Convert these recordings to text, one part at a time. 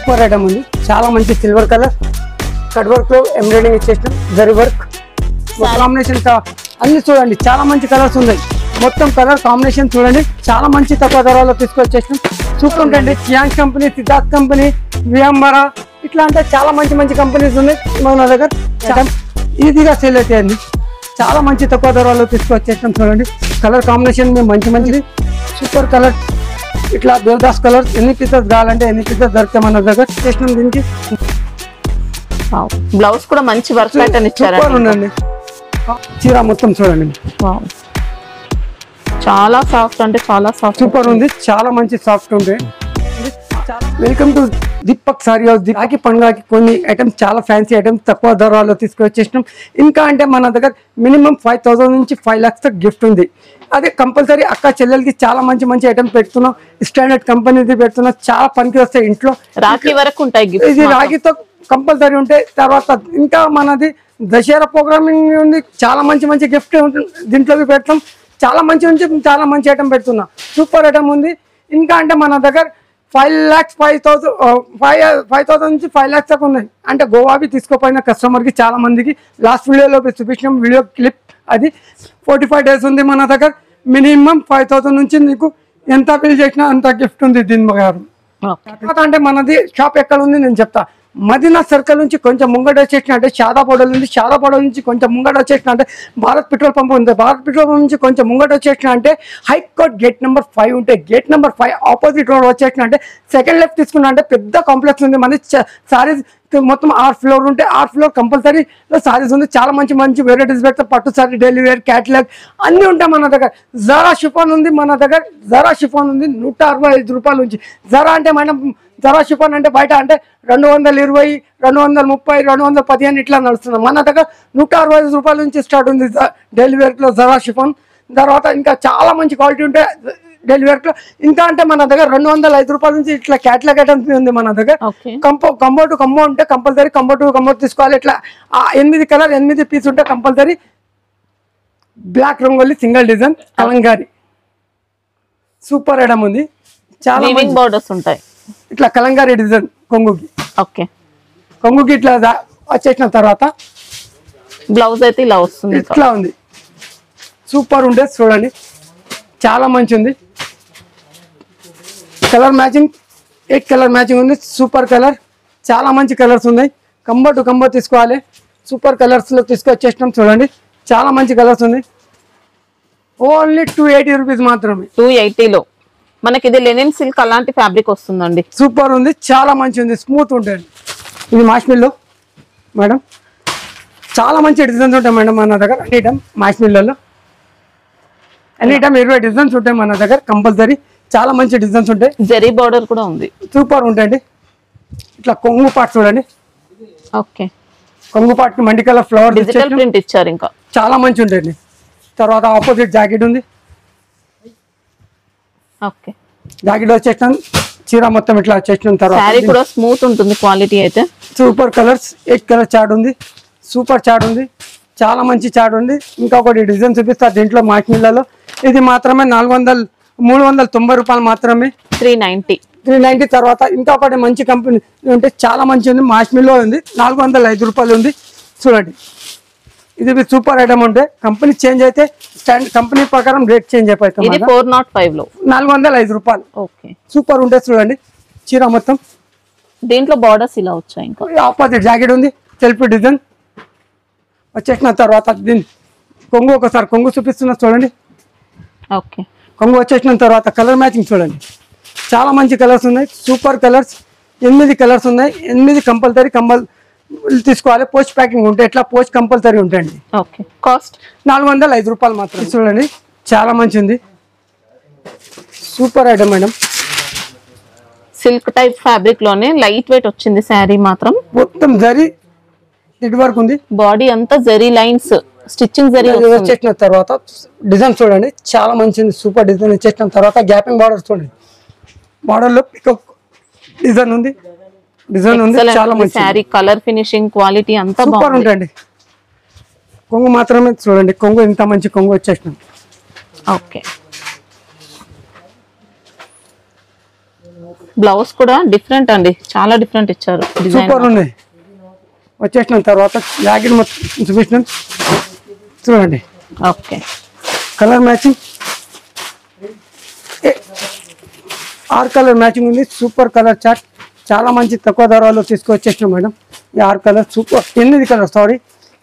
Super item ఉంది, చాలా మంచి సిల్వర్ కలర్ కట్ వర్క్ లో ఎంబ్రాయిడింగ్ ఇచ్చేసాం, జరీ వర్క్ కాంబినేషన్ అన్ని చూడండి, చాలా మంచి కలర్స్ ఉన్నాయి. మొత్తం కలర్ కాంబినేషన్ చూడండి, చాలా మంచి తక్కువ ధరలో తీసుకొచ్చేసాం. సూపర్ ఉంటుంది. చియాంగ్ కంపెనీ, సిద్ధార్థ్ కంపెనీ, వియంబరా ఇట్లా అంటే చాలా మంచి మంచి కంపెనీస్ ఉన్నాయి మన దగ్గర. ఈజీగా సేల్ అవుతాయండి, చాలా మంచి తక్కువ ధరలో తీసుకొచ్చేసాం. చూడండి కలర్ కాంబినేషన్ మేము మంచి మంచిది సూపర్ కలర్. ఇట్లా దేవదాస్ కలర్ ఎన్ని పీసెస్ కావాలంటే ఎన్ని పీసెస్ దొరుకుతాయి మన దగ్గర. చేసినాం దీనికి బ్లౌజ్ కూడా మంచి వర్క్ ప్యాటర్న్ ఇచ్చారు. ఉండండి చీర మొత్తం చూడండి, చాలా సాఫ్ట్ అంటే చాలా సాఫ్ట్, సూపర్ ఉంది, చాలా మంచి సాఫ్ట్ ఉంది. Welcome to Deepak sari house. దీపాకి పండుగకి కొన్ని ఐటమ్స్, చాలా ఫ్యాన్సీ ఐటమ్స్ తక్కువ ధరలో తీసుకొచ్చేసినాం. ఇంకా అంటే మన దగ్గర మినిమం 5,000 నుంచి 5 lakhs గిఫ్ట్ ఉంది. అదే కంపల్సరీ అక్క చెల్లెలకి చాలా మంచి మంచి ఐటమ్స్ పెడుతున్నాం. స్టాండర్డ్ కంపెనీది పెడుతున్నాం, చాలా పనికి వస్తాయి. ఇంట్లో రాఖీ వరకు ఉంటాయి, ఇది రాఖీతో కంపల్సరీ ఉంటాయి. తర్వాత ఇంకా మనది దసరా ప్రోగ్రామింగ్ ఉంది, చాలా మంచి మంచి గిఫ్ట్ దీంట్లో పెడతాం. చాలా మంచి నుంచి చాలా మంచి ఐటమ్ పెడుతున్నాం, సూపర్ ఐటమ్ ఉంది. ఇంకా అంటే మన దగ్గర 5,000 నుంచి 5 lakhs దాకా ఉన్నాయి. అంటే గోవావి తీసుకోపోయిన కస్టమర్కి చాలా మందికి లాస్ట్ వీడియోలో చూపించినాం, వీడియో క్లిప్ అది 45 days ఉంది మన దగ్గర. మినిమం 5,000 నుంచి నీకు ఎంత బిల్ చేసినా అంత గిఫ్ట్ ఉంది దీని గారు. అంటే మనది షాప్ ఎక్కడ ఉంది నేను చెప్తా. మదీనా సర్కిల్ నుంచి కొంచెం ముంగట వచ్చేసిన అంటే షాదాపూడల్ ఉంది, షాదాపూడల్ నుంచి కొంచెం ముంగట వచ్చేసిన అంటే భారత్ పెట్రోల్ పంప్ ఉంది, భారత్ పెట్రోల్ పంప్ నుంచి కొంచెం ముంగట వచ్చేసిన అంటే హైకోర్ట్ గేట్ నెంబర్ 5 ఉంటే గేట్ నెంబర్ 5 ఆపోజిట్ రోడ్ వచ్చేసిన అంటే సెకండ్ లెఫ్ట్ తీసుకున్నా అంటే పెద్ద కాంప్లెక్స్ ఉంది. మన సారీస్ మొత్తం 6 floor ఉంటే 6 floor కంపల్సరీలో సారీస్ ఉంది. చాలా మంచి మంచి వెరైటీస్ పెడతాం, పట్టు సారీ, డైలీ వేర్, క్యాటలాగ్ అన్నీ ఉంటాయి మన దగ్గర. జరా షిఫాన్ ఉంది మన దగ్గర, జరా షిఫాన్ ఉంది 165 రూపాయల నుంచి. జరా అంటే మనం జరా షిఫాన్ అంటే బయట అంటే 220, 230, 215 ఇట్లా నడుస్తున్నాం. మన దగ్గర 165 రూపాయల నుంచి స్టార్ట్ ఉంది డైలీ వేర్లో జరా షిఫాన్. తర్వాత ఇంకా చాలా మంచి క్వాలిటీ ఉంటాయి డైలీ వేర్లో. ఇంకా అంటే మన దగ్గర 205 రూపాయల నుంచి ఇట్లా క్యాటలాగ్ ఐటమ్స్ ఉంది మన దగ్గర. కంబో టు కంబో ఉంటే కంపల్సరీ కంబో టు కంబో తీసుకోవాలి. ఇట్లా 8 కలర్ 8 పీస్ ఉంటే compulsory. Black rangoli single design Kalamkari super item ఉంది, చాలా బోర్డర్స్ ఉంటాయి. ఇట్లా కలంకారీ డిజైన్ కొంగుకి. ఓకే, కొంగుకి ఇట్లా వచ్చేసిన తర్వాత బ్లౌజ్ అయితే ఇలా వస్తుంది, ఇట్లా ఉంది సూపర్ ఉండే. చూడండి చాలా మంచి ఉంది. కలర్ మ్యాచింగ్ 8 కలర్ మ్యాచింగ్ ఉంది, సూపర్ కలర్, చాలా మంచి కలర్స్ ఉన్నాయి. కంబో టు కంబో తీసుకోవాలి, సూపర్ కలర్స్లో తీసుకొచ్చేసినాం. చూడండి చాలా మంచి కలర్స్ ఉంది. ఓన్లీ 280 రూపీస్ మాత్రమే. 280లో మనకి ఇది లెనిన్ సిల్క్ అలాంటి ఫ్యాబ్రిక్ వస్తుందండి, సూపర్ ఉంది, చాలా మంచి ఉంది, స్మూత్ ఉంటుంది. ఇది మాష్మిల్లో మేడం, చాలా మంచి డిజైన్స్ ఉంటాయి మేడం మన దగ్గర. అన్ని ఐటమ్ మాష్మిల్లలో ఎనీ టైం 20 డిజైన్స్ ఉంటాయి మన దగ్గర కంపల్సరీ, చాలా మంచి డిజైన్స్ ఉంటాయి. జరీ బార్డర్ కూడా ఉంది, సూపర్ ఉంటాయండి. ఇట్లా కొంగు పార్ట్ చూడండి, ఓకే కొంగు పార్ట్ కి మండి కలర్ ఫ్లవర్ డిజిటల్ ప్రింట్ ఇచ్చారు, ఇంకా చాలా మంచి ఉంటాయండి. తర్వాత ఆపోజిట్ జాకెట్ ఉంది, ఓకే జాకెట్ వచ్చేసాం. చీర మొత్తం ఇట్లా వచ్చేసిన తర్వాత సారీ కూడా స్మూత్ ఉంటుంది, క్వాలిటీ అయితే సూపర్ కలర్స్. 8 కలర్ చార్ట్ ఉంది, సూపర్ చార్ట్ ఉంది, చాలా మంచి చార్ట్ ఉంది. ఇంకొకటి డిజైన్ చూపిస్తా దీంట్లో మాష్మిల్లలో. ఇది మాత్రమే 390 రూపాయలు మాత్రమే, 390. తర్వాత ఇంకొకటి మంచి కంపెనీ ఉంటే చాలా మంచి ఉంది, మాష్మిల్లో ఉంది, 405 రూపాయలు ఉంది. చూడండి ఇది సూపర్ ఐటమ్ ఉంటే కంపెనీ చేంజ్ అయితే కంపెనీ ప్రకారం రేట్ చేంజ్ అయిపోతాం. 405లో 405 రూపాయలు, ఓకే సూపర్ ఉంటే. చూడండి చీర మొత్తం దీంట్లో బార్డర్స్ ఇలా వచ్చాయి. ఇంకా ఆపోజిట్ జాకెట్ ఉంది, సెల్ఫ్ డిజైన్ వచ్చేసిన తర్వాత దీని కొంగు ఒకసారి కొంగు చూపిస్తున్నా చూడండి. ఓకే కొంగు వచ్చేసిన తర్వాత కలర్ మ్యాచింగ్ చూడండి, చాలా మంచి కలర్స్ ఉన్నాయి, సూపర్ కలర్స్. 8 కలర్స్ ఉన్నాయి, 8 కంపల్సరీ తీసుకోవాలి. పోస్ట్ ప్యాకింగ్ ఉంటే ఎట్లా పోస్ట్ కంపల్సరీ ఉంటాయండి. ఓకే కాస్ట్ 405 రూపాయలు మాత్రం. చూడండి చాలా మంచి ఉంది, super item madam. Silk type fabric లోనే లైట్ వెయిట్ వచ్చింది శారీ మాత్రం. మొత్తం జరీ థ్రెడ్ వర్క్ ఉంది, బాడీ అంతా జరీ లైన్స్ స్టిచ్చింగ్ జరీ వచ్చేసిన తర్వాత డిజైన్ చూడండి చాలా మంచిది, సూపర్ డిజైన్ వచ్చేసిన తర్వాత గ్యాపింగ్ బార్డర్ చూడండి, బార్డర్ లో పికప్ డిజైన్ ఉంది, చాలా మంచి శారీ కలర్ ఫినిషింగ్ క్వాలిటీ అంతా సూపర్ ఉంటుంది. కొంగు మాత్రమే చూడండి, కొంగు ఇంత మంచి కొంగు వచ్చేసిన. ఓకే బ్లౌజ్ కూడా డిఫరెంట్ అండి, చాలా డిఫరెంట్ ఇచ్చారు. సూపర్ ఉంది. వచ్చేసిన తర్వాత జాకెట్ మొత్తం చూపించిన చూడండి. Okay, colour matching 6 colour matching ఉంది. సూపర్ కలర్ చార్ట్, చాలా మంచి తక్కువ ధరలో తీసుకొచ్చేసినాం మేడం. ఈ 6 కలర్ సూపర్ 8 కలర్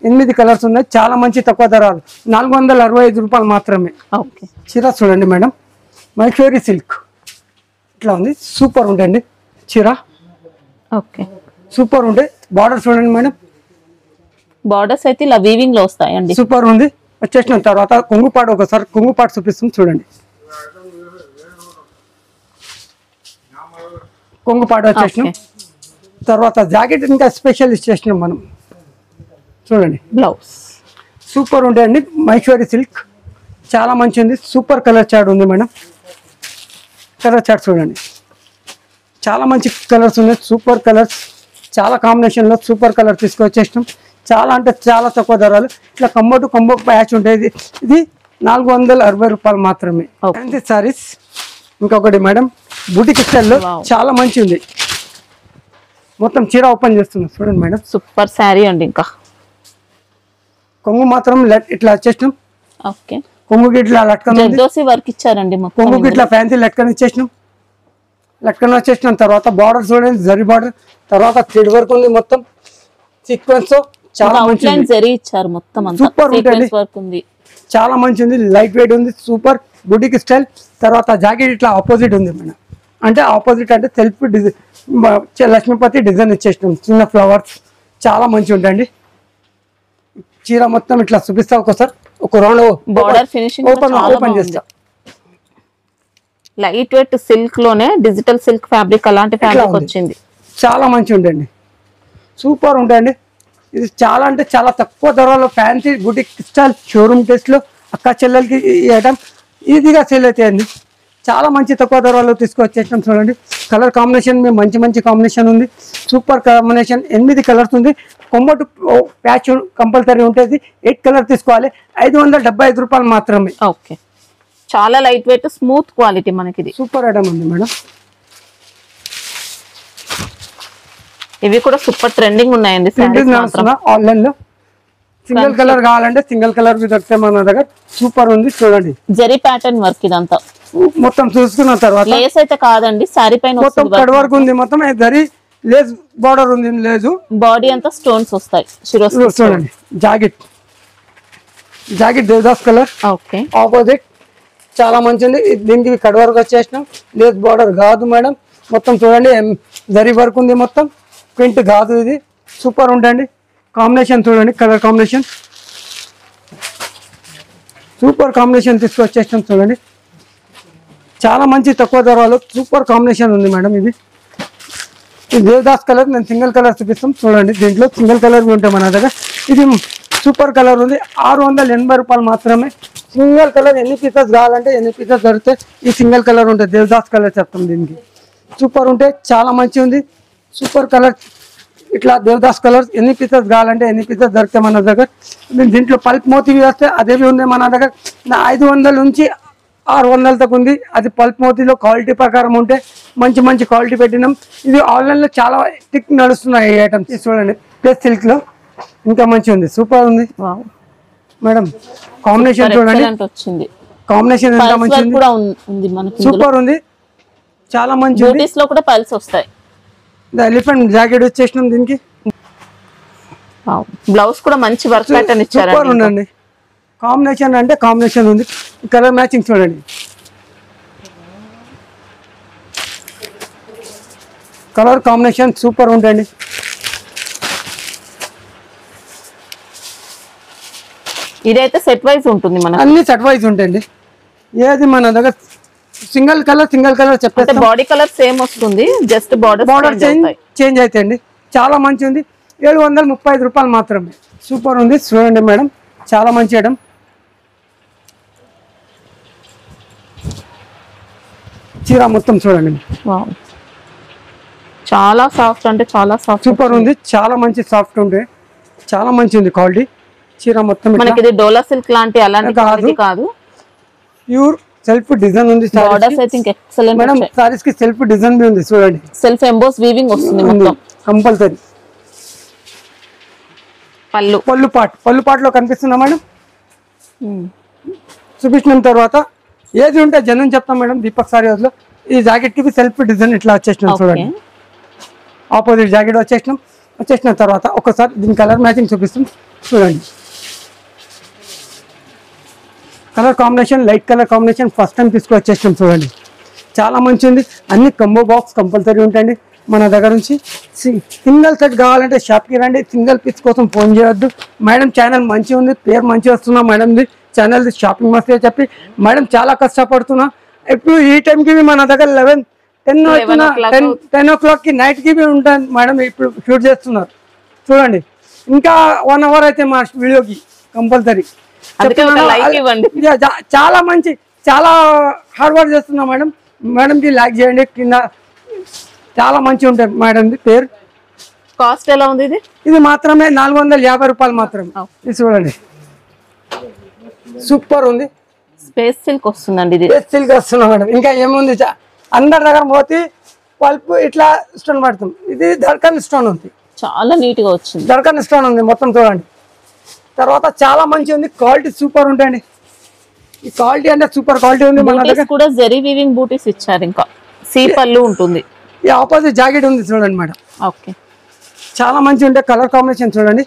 8 కలర్స్ ఉన్నాయి. చాలా మంచి తక్కువ ధరలు 465 రూపాయలు మాత్రమే. ఓకే, చీర చూడండి మేడం, మైసూరి సిల్క్ ఇట్లా ఉంది. సూపర్ ఉంటుంది చీర. ఓకే, సూపర్ ఉంటే బార్డర్ చూడండి మేడం. బార్డర్స్ అయితే ఇలా వీవింగ్ లో వస్తాయండి. సూపర్ ఉంది. వచ్చేసిన తర్వాత కొంగుపాటు ఒకసారి కొంగుపాటు చూపిస్తాం చూడండి. కొంగుపాటు వచ్చేసినాం. తర్వాత జాకెట్ ఇంకా స్పెషల్ ఇచ్చేసినాం మనం చూడండి. బ్లౌజ్ సూపర్ ఉంటాయండి. మైసూరి సిల్క్ చాలా మంచి ఉంది. సూపర్ కలర్ చార్ట్ ఉంది మేడం. కలర్ చార్ట్ చూడండి, చాలా మంచి కలర్స్ ఉన్నాయి. సూపర్ కలర్స్, చాలా కాంబినేషన్లో సూపర్ కలర్ తీసుకొచ్చేసినాం. చాలా అంటే చాలా తక్కువ ధరలు. ఇట్లా కంబో ప్యాచ్ ఉంటుంది. ఇది 460 రూపాయలు మాత్రమే. ఫ్యాన్సీ సారీస్ ఇంకొకటి మేడం, బుటిక్ స్టైల్లో చాలా మంచి ఉంది. మొత్తం చీర ఓపెన్ చేస్తున్నాం చూడండి మేడం. సూపర్ శారీ అండి. ఇంకా కొంగు మాత్రం ఇట్లా వచ్చేసినాం. ఓకే, కొంగుకి ఇట్లా లట్కన్ వర్క్ ఇచ్చారండి. కొంగుకి ఇట్లా ఫ్యాన్సీ లట్కన్ ఇచ్చేసినాం. లట్కన్ వచ్చేసినాం. తర్వాత బార్డర్ చూడండి, జరీ బార్డర్. తర్వాత థ్రెడ్ వర్క్ ఉంది, మొత్తం సీక్వెన్స్ చాలా మంచి జరీ ఇచ్చారు. మొత్తం సూపర్ ఉంటుంది. వర్క్ ఉంది, చాలా మంచి ఉంది. లైట్ వెయిట్ ఉంది. Super boutique style. తర్వాత జాకెట్ ఇట్లా ఆపోజిట్ ఉంది మేడం. అంటే ఆపోజిట్ అంటే సెల్ఫ్ డిజైన్, లక్ష్మీపతి డిజైన్ ఇచ్చేసినాం. చిన్న ఫ్లవర్స్ చాలా మంచి ఉంటాయండి. చీర మొత్తం ఇట్లా చూపిస్తా ఒకసారి. ఒక రౌండ్ బార్డర్ ఫినిషింగ్ ఓపెన్ చేస్తా. లైట్ వెయిట్ సిల్క్ లోనే డిజిటల్ సిల్క్ ఫ్యాబ్రిక్, అలాంటి ఫ్యాబ్రిక్ వచ్చింది. చాలా మంచి ఉంటుంది. సూపర్ ఉంటాయండి. ఇది చాలా అంటే చాలా తక్కువ ధరలో fancy boutique style showroom test లో అక్క చెల్లెలకి ఈ ఐటమ్ ఈజీగా సేల్ అవుతాయండి. చాలా మంచి తక్కువ ధరలో తీసుకొచ్చేసాం చూడండి. కలర్ కాంబినేషన్ మంచి కాంబినేషన్ ఉంది. Super combination. 8 కలర్స్ ఉంది. కొమ్మటు ప్యాచ్ కంపల్సరీ ఉంటుంది. 8 కలర్ తీసుకోవాలి. 575 రూపాయలు మాత్రమే. ఓకే, చాలా లైట్ వెయిట్ స్మూత్ క్వాలిటీ మనకి. సూపర్ ఐటమ్ ఉంది మేడం. ఇవి కూడా సూపర్ ట్రెండింగ్ ఉన్నాయండి. ఆన్లైన్ లో సింగిల్ కలర్ కావాలంటే సింగిల్ కలర్ దొరికితే మన దగ్గర సూపర్ ఉంది చూడండి. జరీ ప్యాటర్న్ వర్క్ ఇదంతా మొత్తం చూసుకున్న తర్వాత లేస్ అయితే కాదండి, సారీ పైన మొత్తం కట్ వర్క్ ఉంది. మొత్తం జరీ లేస్ బార్డర్ ఉంది. లేదు, బాడీ అంతా స్టోన్స్ వస్తాయి. చూడండి. Jacket Devdas colour. Okay, opposite చాలా మంచి ఉంది. దీనికి కట్ వర్క్ వచ్చేసినాం. లేస్ బార్డర్ కాదు మేడం. మొత్తం చూడండి జరీ వర్క్ ఉంది. మొత్తం ప్రింట్ కాదు. ఇది సూపర్ ఉంటుంది. కాంబినేషన్ చూడండి, కలర్ కాంబినేషన్ సూపర్ కాంబినేషన్ తీసుకొచ్చేసాం చూడండి. చాలా మంచి తక్కువ ధరలో సూపర్ కాంబినేషన్ ఉంది మేడం. ఇది దేవదాస్ కలర్. నేను సింగిల్ కలర్ చూపిస్తాం చూడండి. దీంట్లో సింగిల్ కలర్ ఉంటాయి మన దగ్గర. ఇది సూపర్ కలర్ ఉంది. 680 రూపాయలు మాత్రమే. సింగిల్ కలర్ ఎన్ని పీసెస్ కావాలంటే ఎన్ని పీసెస్ దొరికితే ఈ సింగిల్ కలర్ ఉంటుంది. దేవదాస్ కలర్ చెప్తాం దీనికి. సూపర్ ఉంటే చాలా మంచి ఉంది. సూపర్ కలర్ ఇట్లా దేవదాస్ కలర్ ఎన్ని పీసెస్ కావాలంటే ఎన్ని పీసెస్ దొరుకుతాయి మన దగ్గర. దీంట్లో పల్ప్ మోతీ వస్తే అదేవి ఉంది మన దగ్గర. 500 నుంచి 600 దాకా ఉంది. అది పల్ప్ మోతీలో క్వాలిటీ ప్రకారం ఉంటే మంచి క్వాలిటీ పెట్టినాం. ఇది ఆన్లైన్లో చాలా టిక్ నడుస్తున్నాయి ఈ ఐటమ్స్. చూడండి, ప్లస్ సిల్క్ లో ఇంకా మంచి ఉంది. సూపర్ ఉంది మేడం. కాంబినేషన్ చూడండి, కాంబినేషన్ ఎంత మంచి ఉంది. సూపర్ ఉంది, చాలా మంచి ఉంది. లో కూడా పల్స్ వస్తాయి. ఎలిఫెంట్ జాకెట్ వచ్చేసినాం దీనికి. బ్లౌజ్ కూడా మంచి వర్క్ ప్యాటర్న్ ఇచ్చారు. సూపర్ ఉందండి. కాంబినేషన్ అంటే కాంబినేషన్ ఉంది. కలర్ మ్యాచింగ్ చూడండి. కలర్ కాంబినేషన్ సూపర్ ఉంటుంది. ఇదైతే సెట్ వైజ్ ఉంటుంది. మన అన్ని సెట్ వైజ్ ఉంటాయండి. ఏది మన దగ్గర సింగిల్ కలర్ చెప్పేస్తే బాడీ కలర్ సేమ్ వస్తుంది. జస్ట్ బార్డర్ చేంజ్ అవుతాయండి. చాలా మంచి ఉంది. 735 రూపాయలు మాత్రమే. సూపర్ ఉంది చూడండి మేడం. చాలా మంచి ఐటమ్. చీర మొత్తం చూడండి. చాలా సాఫ్ట్ అంటే చాలా సాఫ్ట్. సూపర్ ఉంది. చాలా మంచి సాఫ్ట్ ఉంది. చాలా మంచి ఉంది క్వాలిటీ. చీర మొత్తం మనకి ఇది డోలా సిల్క్ లాంటి అలాంటి కాదు, ప్యూర్ సెల్ఫ్ డిజైన్ ఉంది బార్డర్స్ అయితే ఇంకా ఎక్సలెంట్ మేడం. సారీస్ కి సెల్ఫ్ డిజైన్ బి ఉంది చూడండి, సెల్ఫ్ ఎంబోస్ వీవింగ్ వస్తుంది మొత్తం కంపల్సరీ. పళ్ళు పాటలో కనిపిస్తుందా మేడం? చూపించిన తర్వాత ఏది ఉంటే జనం చెప్తాం మేడం. దీపక్ సారీ హౌస్ లో ఈ జాకెట్ కి సెల్ఫ్ డిజైన్ ఇట్లా వచ్చేసినాం చూడండి. ఆపోజిట్ జాకెట్ వచ్చేసిన తర్వాత ఒకసారి దీని కలర్ మ్యాచింగ్ చూపిస్తాం చూడండి. Colour combination light colour combination first time తీసుకొచ్చేసినాం చూడండి. చాలా మంచి ఉంది. అన్ని కంబో బాక్స్ కంపల్సరీ ఉంటాయండి మన దగ్గర నుంచి. సింగిల్ సెట్ కావాలంటే షాప్కి రండి, సింగిల్ పీస్ కోసం ఫోన్ చేయొద్దు. మేడం ఛానల్ మంచిగా ఉంది, పేరు మంచిగా వస్తున్నా మేడంది ఛానల్ది షాపింగ్ మస్తే చెప్పి మేడం చాలా కష్టపడుతున్నా. ఇప్పుడు ఈ టైంకి మన దగ్గర 10 o'clock కి నైట్ కి ఉంటాను మేడం. ఇప్పుడు షూట్ చేస్తున్నారు చూడండి. ఇంకా 1 hour అయితే మా వీడియోకి కంపల్సరీ. చాలా మంచి, చాలా హార్డ్ వర్క్ చేస్తున్నా మేడం. మేడంకి లైక్ చేయండి. కింద చాలా మంచి ఉంటాయి మేడంది పేరు. కాస్ట్ ఎలా ఉంది ఇది మాత్రమే 450 రూపాయలు మాత్రమే. ఇది చూడండి, సూపర్ ఉంది. స్పేస్ సిల్క్ వస్తుందండి. ఇది స్పేస్ సిల్క్ వస్తున్నా మేడం. ఇంకా ఏముంది, అందరి దగ్గర మోతి పల్ప్ ఇట్లా స్టోన్ పడుతుంది. ఇది దర్కన్ స్టోన్ ఉంది, చాలా నీట్ గా వచ్చింది. దర్కన్ స్టోన్ ఉంది మొత్తం చూడండి. తర్వాత చాలా మంచి ఉంది, క్వాలిటీ సూపర్ ఉంటాయండి. ఈ క్వాలిటీ అంటే సూపర్ క్వాలిటీ ఉంది. మన దగ్గర కూడా జరీ వీవింగ్ బూటీస్ ఇచ్చారు. ఇంకా సీ పళ్ళు ఉంటుంది. ఈ ఆపోజిట్ జాకెట్ ఉంది చూడండి మేడం. ఓకే, చాలా మంచి ఉంటాయి. కలర్ కాంబినేషన్ చూడండి,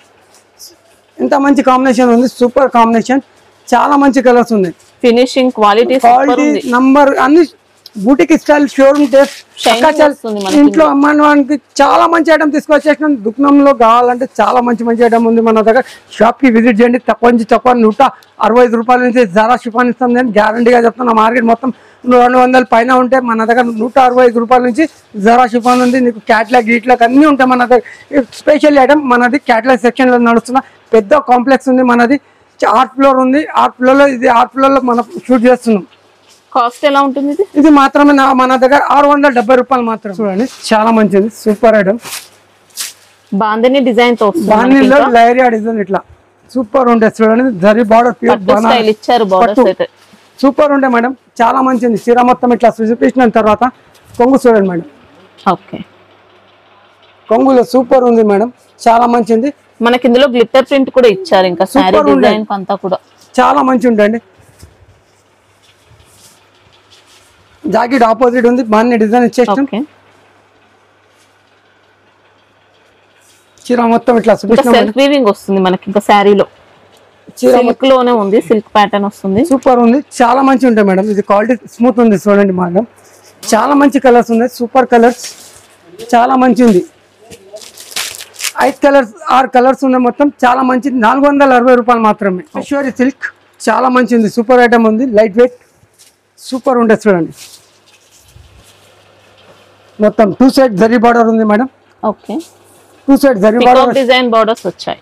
ఎంత మంచి కాంబినేషన్ ఉంది. సూపర్ కాంబినేషన్, చాలా మంచి కలర్స్ ఉన్నాయి. ఫినిషింగ్ క్వాలిటీ నంబర్ అన్ని బూటిక్ స్టైల్ షోరూమ్ ఇంట్లో అమ్మానికి చాలా మంచి ఐటమ్ తీసుకొచ్చేసిన. దుకాణంలో కావాలంటే చాలా మంచి ఐటమ్ ఉంది మన దగ్గర. షాప్ కి విజిట్ చేయండి. తక్కువ 165 రూపాయల నుంచి జరా షిఫాన్ ఇస్తాం. నేను గ్యారంటీగా చెప్తాను. మార్కెట్ మొత్తం 200 పైన ఉంటే మన దగ్గర 165 రూపాయల నుంచి జరా షిఫాన్ ఉంది. నీకు క్యాట్లాగ్ గీట్లాగ్ అన్నీ ఉంటాయి మన దగ్గర. స్పెషల్ ఐటమ్ మనది క్యాట్లాగ్ సెక్షన్ లో నడుస్తున్న పెద్ద కాంప్లెక్స్ ఉంది మనది. ఆర్ట్ ఫ్లోర్ ఉంది. ఆర్ట్ ఫ్లోర్ లో మనం షూట్ చేస్తున్నాం. కాస్ట్ ఎలా ఉంటుంది ఇది మాత్రమే మన దగ్గర 670 రూపాయలు మాత్రం. చూడండి, చాలా మంచిది, సూపర్ ఐటమ్. బాందిని డిజైన్ తో బాందినిలో లైరియా డిజైన్ ఇట్లా సూపర్ ఉంటాయి చూడండి. జరీ బార్డర్ ప్యూర్ స్టైల్ ఇచ్చారు. బార్డర్స్ అయితే సూపర్ ఉంటాయి మేడం. చాలా మంచిది. చీర మొత్తం ఇట్లా చూపించిన తర్వాత కొంగు చూడండి మేడం. ఓకే, కొంగులో సూపర్ ఉంది మేడం, చాలా మంచిది. మనకి ఇందులో గ్లిట్టర్ ప్రింట్ కూడా ఇచ్చారు. ఇంకా సారీ డిజైన్ అంతా కూడా చాలా మంచి ఉంటాయండి. జాకెట్ ఆపోజిట్ ఉంది, బాగా డిజైన్ ఇచ్చేస్తాం. చీర మొత్తం ఇట్లా సెల్ఫ్ వీవింగ్ వస్తుంది మనకి. ఇంకా శారీలో సిల్క్ లోనే ఉంది, సిల్క్ ప్యాటర్న్ వస్తుంది. సూపర్ ఉంది, చాలా మంచి ఉంటాయి మేడం. ఇది క్వాలిటీ స్మూత్ ఉంది చూడండి మేడం. చాలా మంచి కలర్స్ ఉన్నాయి, సూపర్ కలర్స్, చాలా మంచి ఉంది. 6 కలర్స్ ఉన్నాయి మొత్తం. చాలా మంచి 460 రూపాయలు మాత్రమే. ఐశ్వర్య సిల్క్ చాలా మంచి ఉంది, సూపర్ ఐటమ్ ఉంది. లైట్ వెయిట్ సూపర్ ఉంటుంది చూడండి. మొత్తం 2 సైడ్ జరీ బార్డర్ ఉంది madam. Okay, 2 side zari border design borders వచ్చాయి.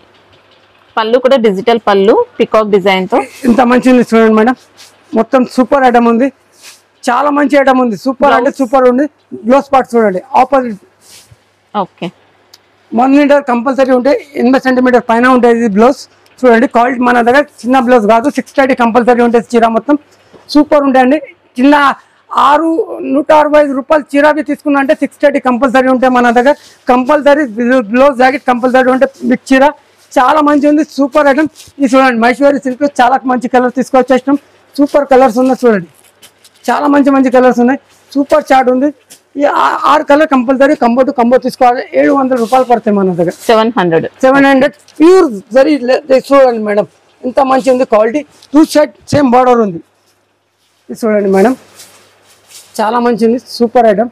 పళ్ళు కూడా డిజిటల్ పళ్ళు పికాక్ డిజైన్ తో ఇంత మంచి ఉంది చూడండి మేడం. మొత్తం సూపర్ ఐటమ్ ఉంది, చాలా మంచి ఐటమ్ ఉంది. సూపర్ అంటే సూపర్ ఉంది. బ్లౌజ్ పార్ట్ చూడండి ఆపోజిట్. ఓకే, 1 మీటర్ కంపల్సరీ ఉంటాయి. 80 సెంటీమీటర్ పైన ఉంటుంది బ్లౌజ్ చూడండి. క్వాలిటీ మన దగ్గర చిన్న బ్లౌజ్ కాదు, 630 కంపల్సరీ ఉంటుంది. చీర మొత్తం సూపర్ ఉంటాయండి. చిన్న 165 రూపాయలు చీర తీసుకున్నా అంటే 630 కంపల్సరీ ఉంటాయి మన దగ్గర. కంపల్సరీ బ్లౌజ్ జాకెట్ కంపల్సరీ ఉంటే బిగ్ చీర చాలా మంచి ఉంది. Super item. ఇది చూడండి, మైశ్వరి సిల్క్ చాలా మంచి కలర్ తీసుకొచ్చేసినాం. సూపర్ కలర్స్ ఉన్నాయి చూడండి, చాలా మంచి కలర్స్ ఉన్నాయి. సూపర్ చార్ట్ ఉంది. ఈ 6 కలర్ కంపల్సరీ కంబో తీసుకోవాలి. 700 రూపాయలు పడతాయి మన దగ్గర. 700 ప్యూర్ జరీ చూడండి మేడం, ఎంత మంచి ఉంది క్వాలిటీ. 2 సైడ్ సేమ్ బార్డర్ ఉంది. ఇది చూడండి మేడం, చాలా మంచి ఉంది. సూపర్ ఐటమ్,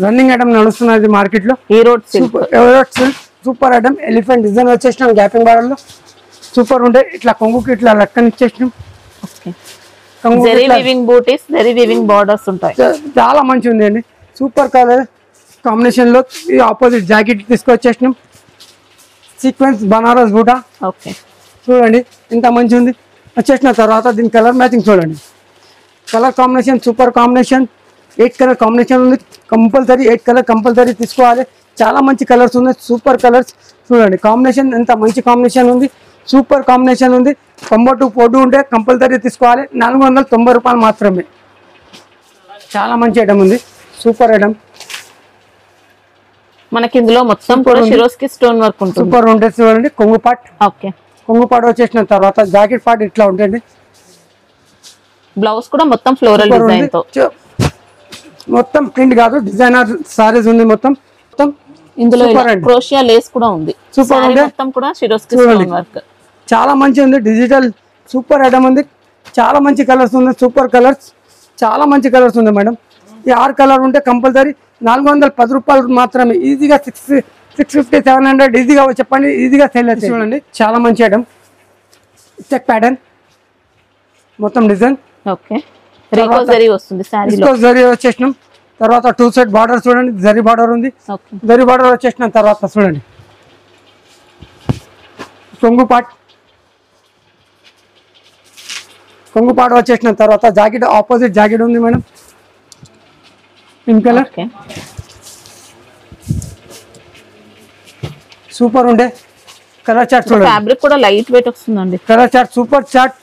రన్నింగ్ ఐటమ్ నడుస్తున్నది మార్కెట్ లో. Super item. ఎలిఫెంట్ డిజైన్ వచ్చేసినాం గ్యాపింగ్ బార్డర్ లో. సూపర్ ఉంటాయి. ఇట్లా కొంగుకి ఇట్లా లెక్కన ఇచ్చేసినాం. చాలా మంచి ఉంది అండి. సూపర్ కలర్ కాంబినేషన్ లో ఈ ఆపోజిట్ జాకెట్ తీసుకొచ్చేసినాం. సీక్వెన్స్ బనారస్ బూటా చూడండి, ఎంత మంచి ఉంది. వచ్చేసిన తర్వాత దీని కలర్ మ్యాచింగ్ చూడండి. Colour combination super combination. 8 colour combination ఉంది. కంపల్సరీ 8 కలర్ కంపల్సరీ తీసుకోవాలి. చాలా మంచి కలర్స్ ఉన్నాయి, సూపర్ కలర్స్ చూడండి. కాంబినేషన్ ఎంత మంచి కాంబినేషన్ ఉంది, సూపర్ కాంబినేషన్ ఉంది. 92 పొడ్డు ఉంటే కంపల్సరీ తీసుకోవాలి. 490 రూపాయలు మాత్రమే. చాలా మంచి ఐటమ్ ఉంది, సూపర్ ఐటమ్. మనకి ఇందులో మొత్తం కూడా షిరోస్కి స్టోన్ వర్క్ ఉంటుంది. సూపర్ ఉంటుంది చూడండి. కొంగు పార్ట్, ఓకే. కొంగు పార్ట్ వచ్చేసిన తర్వాత జాకెట్ పార్ట్ ఇట్లా ఉంటుంది. బ్లౌజ్ కూడా మొత్తం ఫ్లోరల్ డిజైన్ తో, మొత్తం ప్రింట్ కాదు డిజైనర్ సారీస్ ఉంది మొత్తం. ఇందులో క్రోషియా లేస్ కూడా ఉంది. సూపర్ ఉంది, మొత్తం కూడా షిరోస్కి స్టోన్ వర్క్. చాలా మంచి ఉంది. డిజిటల్ సూపర్ ఐటమ్ ఉంది. చాలా మంచి కలర్స్ ఉంది, సూపర్ కలర్స్, చాలా మంచి కలర్స్ ఉంది మేడం. ఈ 6 కలర్ ఉంటే కంపల్సరీ 410 రూపాయలు మాత్రమే. ఈజీగా 650 700 ఈజీగా చెప్పండి, ఈజీగా సేల్ అవుతుంది. చూడండి చాలా మంచి ఐటమ్. చెక్ ప్యాటర్న్ మొత్తం డిజైన్. ఓకే. రీకో జరీ వస్తుంది సారీలో. రీకో జరీ వచ్చేసినాం. తర్వాత 2 సైడ్ బార్డర్ చూడండి, జరీ బార్డర్ ఉంది. ఓకే. జరీ బార్డర్ వచ్చేసిన తర్వాత చూడండి కొంగు పాట్, కొంగు పాట వచ్చేసిన తర్వాత జాకెట్ ఆపోజిట్ జాకెట్ ఉంది మేడం, పింక్ కలర్. సూపర్ ఉండే కలర్ చార్ట్ చూడండి. ఫ్యాబ్రిక్ కూడా లైట్ వెయిట్ వస్తుందండి. కలర్ చార్ట్ సూపర్ చార్ట్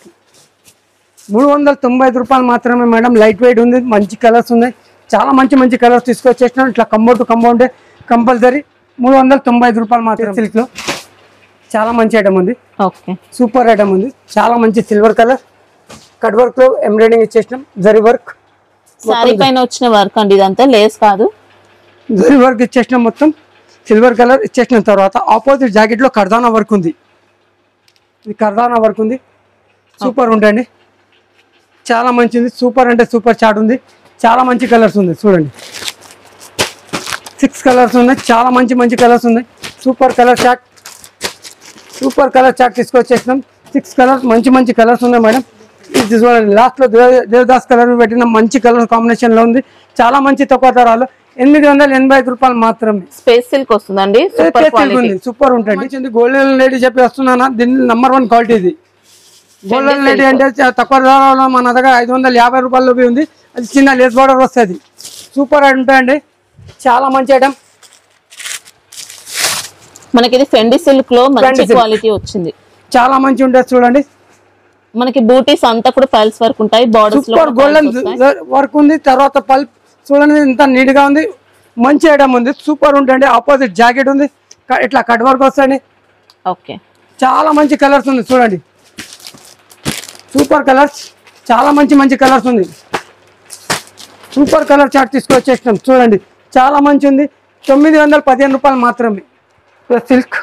395 రూపాయలు మాత్రమే మేడం. లైట్ వెయిట్ ఉంది, మంచి కలర్స్ ఉన్నాయి. చాలా మంచి మంచి కలర్స్ తీసుకొచ్చేసిన ఇట్లా కంబో టు కంబో ఉండే కంపల్సరీ 395 రూపాయలు మాత్రమే. సిల్క్ లో చాలా మంచి ఐటమ్ ఉంది. ఓకే. సూపర్ ఐటమ్ ఉంది. చాలా మంచి సిల్వర్ కలర్ కట్ వర్క్ లో ఎంబ్రాయిడింగ్ ఇచ్చేసినాం. జరీ వర్క్ సారీ పైన వచ్చిన వర్క్ అండి, ఇదంతా లేస్ కాదు. జరీ వర్క్ ఇచ్చేసినాం మొత్తం. సిల్వర్ కలర్ ఇచ్చేసిన తర్వాత ఆపోజిట్ జాకెట్ లో కర్దానా వర్క్ ఉంది. ఇది కర్దానా వర్క్ ఉంది. సూపర్ ఉంటుంది, చాలా మంచిది. సూపర్ అంటే సూపర్ చాట్ ఉంది. చాలా మంచి కలర్స్ ఉంది చూడండి. 6 కలర్స్ ఉన్నాయి. చాలా మంచి మంచి కలర్స్ ఉన్నాయి. Super colour chart, super colour chart తీసుకొచ్చేసినాం. 6 కలర్స్ మంచి మంచి కలర్స్ ఉన్నాయి మేడం. ఇది చూడండి లాస్ట్ లో దేవదాస్ కలర్ పెట్టిన మంచి కలర్ కాంబినేషన్ లో ఉంది. చాలా మంచి తక్కువ ధరలో 885 రూపాయలు మాత్రమే. స్పేస్ సిల్క్ వస్తుందండి, సూపర్ ఉంటుంది. గోల్డెన్ లేడీ చెప్పి వస్తున్నానా, దీని నంబర్ 1 క్వాలిటీ ఇది. గోల్డెన్ లేడీ అంటే తక్కువ ధరలో మన దగ్గర 550 రూపాయలు ఉంది. అది చిన్న లేస్ బార్డర్ వస్తుంది. సూపర్ ఉంటాయండి, చాలా మంచి ఐటమ్. మనకి ఇది ఫెండి సిల్క్ లో మంచి క్వాలిటీ వచ్చింది. చాలా మంచి ఉంటుంది చూడండి. మనకి బూటీస్ అంతా కూడా పల్స్ వర్క్ ఉంటాయి. బార్డర్స్ లో సూపర్ గోల్డెన్ వర్క్ ఉంది. తర్వాత పల్ప్ చూడండి ఇంత నీట్ గా ఉంది. మంచి ఐటమ్ ఉంది. సూపర్ ఉంటుంది. ఆపోజిట్ జాకెట్ ఉంది, ఇట్లా కట్ వర్క్ వస్తుంది. ఓకే. చాలా మంచి కలర్స్ ఉంది చూడండి. సూపర్ కలర్స్, చాలా మంచి మంచి కలర్స్ ఉంది. సూపర్ కలర్ చార్ట్ తీసుకొచ్చేసినాం చూడండి. చాలా మంచి ఉంది. 915 రూపాయలు మాత్రమే. సిల్క్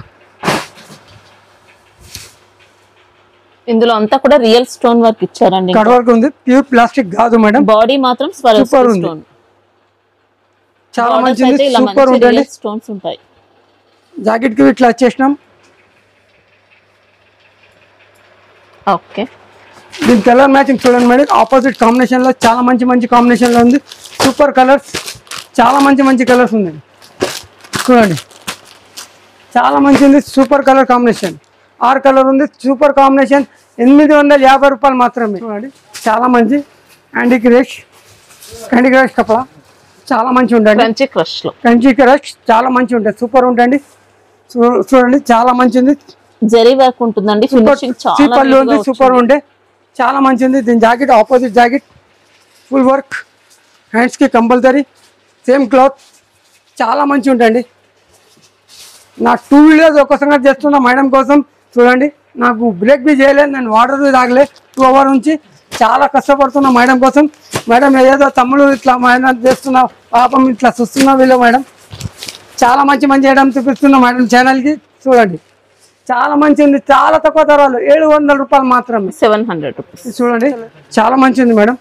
ఇందులో అంతా కూడా రియల్ స్టోన్ వర్క్ ఇచ్చారండి. కట్ వర్క్ ఉంది, ప్యూర్ ప్లాస్టిక్ కాదు మేడం. బాడీ మాత్రం సూపర్ ఉంది, చాలా మంచిది. సూపర్ ఉంటుంది. స్టోన్స్ ఉంటాయి. జాకెట్ కి ఇట్లా వచ్చేసినాం. ఓకే. దీని కలర్ మ్యాచింగ్ చూడండి మేడం. ఆపోజిట్ కాంబినేషన్ లో చాలా మంచి మంచి కాంబినేషన్ లో ఉంది. సూపర్ కలర్స్, చాలా మంచి మంచి కలర్స్ ఉన్నాయి చూడండి. చాలా మంచి ఉంది. సూపర్ కలర్ కాంబినేషన్ 6 కలర్ ఉంది. సూపర్ కాంబినేషన్ 850 రూపాయలు మాత్రమే చూడండి. చాలా మంచి హ్యాండీ క్రష్ కపడా చాలా మంచి ఉంటుంది. కంచి క్రష్ లో కంచి క్రష్ చాలా మంచి ఉంటుంది. సూపర్ ఉంటుంది చూడండి. చాలా మంచి ఉంది. జరీ వర్క్ ఉంటుందండి. ఫినిషింగ్ చాలా ఉంది. సూపర్ ఉండే చాలా మంచి ఉంది. దీని jacket opposite jacket full work, hands కి కంపల్సరీ సేమ్ క్లాత్. చాలా మంచి ఉంటుంది. నా 2 వీడియోస్ ఒక సంగతి చేస్తున్నా మేడం కోసం చూడండి. నాకు బ్రేక్ బి చేయలేదు, నేను వాటర్ తాగలే 2 అవర్స్ నుంచి. చాలా కష్టపడుతున్నా మేడం కోసం. మేడం ఏదో తమ్ముడు ఇట్లా మేడం చేస్తున్నా, పాపం ఇట్లా చూస్తున్నా వీళ్ళు మేడం. చాలా మంచి మంచి ఐటమ్ చూపిస్తున్నా మేడం ఛానల్కి చూడండి. చాలా మంచి ఉంది. చాలా తక్కువ ధరలు 700 రూపాయలు మాత్రమే. 700 రూపీస్ చూడండి. చాలా మంచి ఉంది మేడం.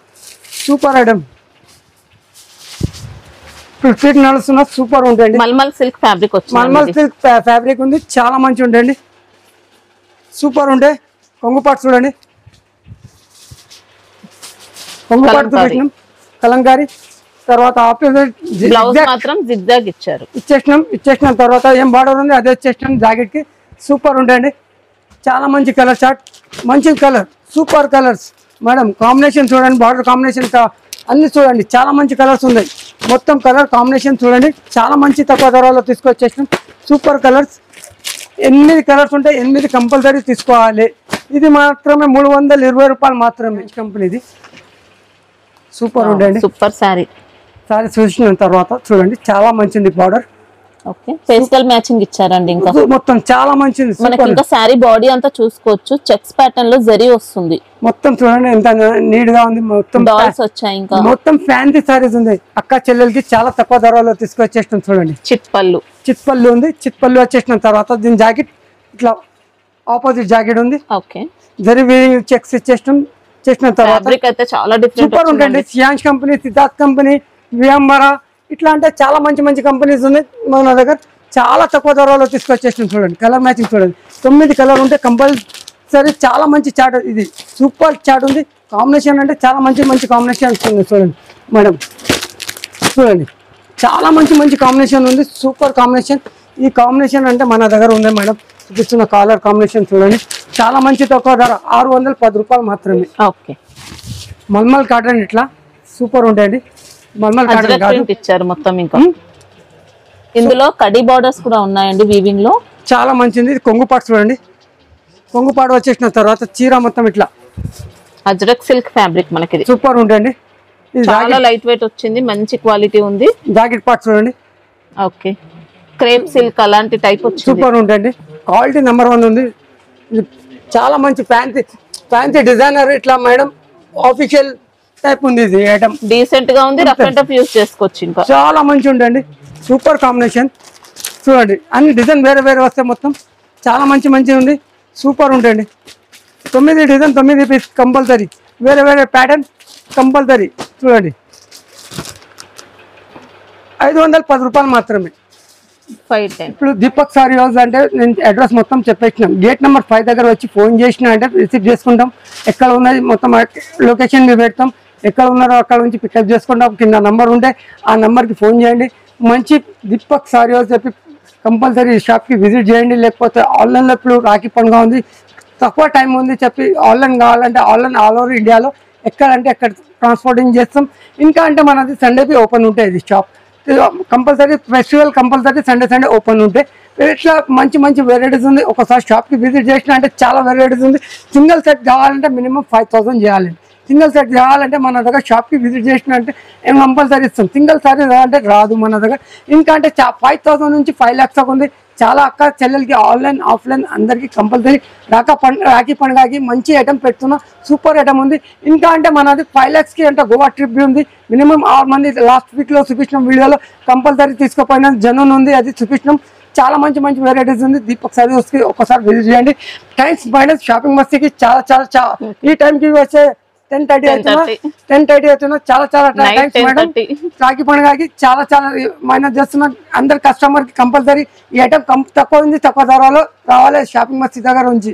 Super item. ఫిట్ నడుస్తున్న సూపర్ ఉంటుంది. మల్మల్ సిల్క్ ఫ్యాబ్రిక్ వచ్చింది. మల్మల్ సిల్క్ ఫ్యాబ్రిక్ ఉంది. చాలా మంచి ఉంటుంది. సూపర్ ఉంటే కొంగు పాటు చూడండి. కొంగు పాటు చూపించినాం కలంకారీ. తర్వాత ఆపోజిట్ బ్లౌజ్ మాత్రం జిగ్జాగ్ ఇచ్చారు. ఇచ్చేసిన తర్వాత ఏం బార్డర్ ఉంది అదే ఇచ్చేసినాం జాకెట్ కి. సూపర్ ఉంటుంది. చాలా మంచి కలర్ చార్ట్, మంచి colour, super colours madam. Combination చూడండి, బార్డర్ కాంబినేషన్ అన్ని చూడండి. చాలా మంచి కలర్స్ ఉన్నాయి. మొత్తం కలర్ కాంబినేషన్ చూడండి. చాలా మంచి తక్కువ ధరలో తీసుకొచ్చేసినాం. సూపర్ కలర్స్ 8 కలర్స్ ఉంటాయి. 8 కంపల్సరీ తీసుకోవాలి. ఇది మాత్రమే 320 రూపాయలు మాత్రమే. కంపెనీది సూపర్ ఉండండి. సూపర్ శారీ. సారీ చూసిన తర్వాత చూడండి చాలా మంచిది బార్డర్. ఓకే పేస్టల్ మ్యాచింగ్ ఇచ్చారండి. ఇంకా మొత్తం చాలా మంచిది. మనకి ఇంకా శారీ బాడీ అంతా చూసుకోవచ్చు. చెక్స్ ప్యాటర్న్ లో జరీ వస్తుంది. మొత్తం చూడండి ఎంత నీట్ గా ఉంది. మొత్తం డాల్స్ వచ్చాయి. ఇంకా మొత్తం ఫ్యాన్సీ సారీస్ ఉంది. అక్క చెల్లెలకి చాలా తక్కువ ధరలో తీసుకొచ్చేస్తాం. చూడండి చిట్ పళ్ళు ఉంది. చిట్ పళ్ళు వచ్చేసిన తర్వాత దీని జాకెట్ ఇట్లా ఆపోజిట్ జాకెట్ ఉంది. ఓకే జరీ వీవింగ్ చెక్స్ ఇచ్చేస్తాం. చేసిన తర్వాత ఫ్యాబ్రిక్ అయితే చాలా డిఫరెంట్ సూపర్ ఉంటుంది. సియాన్స్ కంపెనీ, సిద్ధార్థ్ కంపెనీ, వియంబరా ఇట్లా అంటే చాలా మంచి మంచి కంపెనీస్ ఉన్నాయి మన దగ్గర. చాలా తక్కువ ధరలో తీసుకొచ్చేస్తాం. చూడండి కలర్ మ్యాచింగ్ చూడండి. 9 కలర్ ఉంటే కంపల్సరీ. చాలా మంచి చాట్ ఇది. సూపర్ చాట్ ఉంది. కాంబినేషన్ అంటే చాలా మంచి మంచి కాంబినేషన్ ఉంది. చూడండి మేడం చూడండి చాలా మంచి మంచి కాంబినేషన్ ఉంది. Super combination. ఈ కాంబినేషన్ అంటే మన దగ్గర ఉంది మేడం. చూపిస్తున్న కలర్ కాంబినేషన్ చూడండి చాలా మంచి తక్కువ ధర 610 రూపాయలు మాత్రమే. ఓకే మల్మల్ కాటన్ ఇట్లా సూపర్ ఉంటాయండి. మల్మల్ కాటన్ కాదు ఇచ్చారు మొత్తం. ఇంకా ఇందులో కడి బార్డర్స్ కూడా ఉన్నాయండి వీవింగ్ లో. చాలా మంచిది. ఇది కొంగుపాటు చూడండి. కొంగుపాటు వచ్చేసిన తర్వాత చీర మొత్తం ఇట్లా అజ్రక్ సిల్క్ ఫ్యాబ్రిక్ మనకి సూపర్ ఉంటుంది. చాలా లైట్ వెయిట్ వచ్చింది. మంచి క్వాలిటీ ఉంది. జాకెట్ పార్ట్ చూడండి. ఓకే క్రేప్ సిల్క్ అలాంటి టైప్ వచ్చింది. సూపర్ ఉంటుంది. క్వాలిటీ నెంబర్ 1 ఉంది. ఇది చాలా మంచి ఫ్యాన్సీ డిజైనర్ ఇట్లా మేడం ఆఫీషియల్ టైప్ ఉంది. ఇది ఐటమ్ డీసెంట్ గా ఉంది. రఫ్ అండ్ టఫ్ యూస్ చేసుకోవచ్చు. ఇంకా చాలా మంచి ఉంటుంది. సూపర్ కాంబినేషన్ చూడండి. అన్ని డిజైన్ వేరే వేరే వస్తాయి. మొత్తం చాలా మంచి ఉంది. సూపర్ ఉంటుంది. 9 డిజైన్ 9 పీస్ కంపల్సరీ. వేరే వేరే ప్యాటర్న్ కంపల్సరీ. చూడండి 510 రూపాయలు మాత్రమే. 510. ఇప్పుడు దీపక్ సారీ హౌస్ అంటే నేను అడ్రస్ మొత్తం చెప్పేసినాం. గేట్ నెంబర్ 5 దగ్గర వచ్చి ఫోన్ చేసినా అంటే రిసీవ్ చేసుకుంటాం. ఎక్కడ ఉన్నది మొత్తం లొకేషన్ మీద పెడతాం. ఎక్కడ ఉన్నారో అక్కడ నుంచి పికప్ చేసుకుంటాం. కింద నంబర్ ఉంటే ఆ నెంబర్కి ఫోన్ చేయండి. మంచి దీపక్ సారీ హౌస్ చెప్పి కంపల్సరీ షాప్కి విజిట్ చేయండి. లేకపోతే ఆన్లైన్లో ఇప్పుడు రాఖీ పండుగ ఉంది, తక్కువ టైం ఉంది చెప్పి ఆన్లైన్ కావాలంటే ఆన్లైన్ ఆల్ ఓవర్ ఇండియాలో ఎక్కడంటే ఎక్కడ ట్రాన్స్పోర్టింగ్ చేస్తాం. ఇంకా అంటే మనది సండేకి ఓపెన్ ఉంటాయి. ఇది shop compulsory festival compulsory Sunday open ఉంటాయి. ఇట్లా మంచి వెరైటీస్ ఉంది. ఒకసారి షాప్కి విజిట్ చేసిన అంటే చాలా వెరైటీస్ ఉంది. సింగిల్ సెట్ కావాలంటే మినిమం 5000 చేయాలండి. సింగిల్ సెట్ కావాలంటే మన దగ్గర షాప్కి విజిట్ చేసిన అంటే ఏం కంపల్సరీ ఇస్తాం. సింగిల్ సారీ అంటే రాదు మన దగ్గర. ఇంకా అంటే 5000 నుంచి 5 lakhs దాకా ఉంది. చాలా అక్క చెల్లెలకి ఆన్లైన్ ఆఫ్లైన్ అందరికీ కంపల్సరీ రాఖీ పండుగకి మంచి ఐటమ్ పెడుతున్నా. సూపర్ ఐటమ్ ఉంది. ఇంకా అంటే మనది 5 lakhs అంటే గోవా ట్రిప్ ఉంది. మినిమం 6 మంది లాస్ట్ వీక్లో చూపించిన వీడియోలో కంపల్సరీ తీసుకుపోయిన జనం ఉంది. అది చూపించినాం. చాలా మంచి వెరైటీస్ ఉంది. దీపక్ సారీ హౌస్కి ఒకసారి విజిట్ చేయండి. థ్యాంక్స్ మైనస్ షాపింగ్ మస్తీకి చాలా ఈ టైంకి వచ్చే 10:30 అవుతున్నా. చాలా థ్యాంక్స్ మేడం. రాఖీ పండుగకి చాలా మైనస్ చేస్తున్నా. అందరి కస్టమర్కి కంపల్సరీ ఈ ఐటమ్ తక్కువ ఉంది, తక్కువ ధరలో రావాలి షాపింగ్ మస్తీ దగ్గర నుంచి.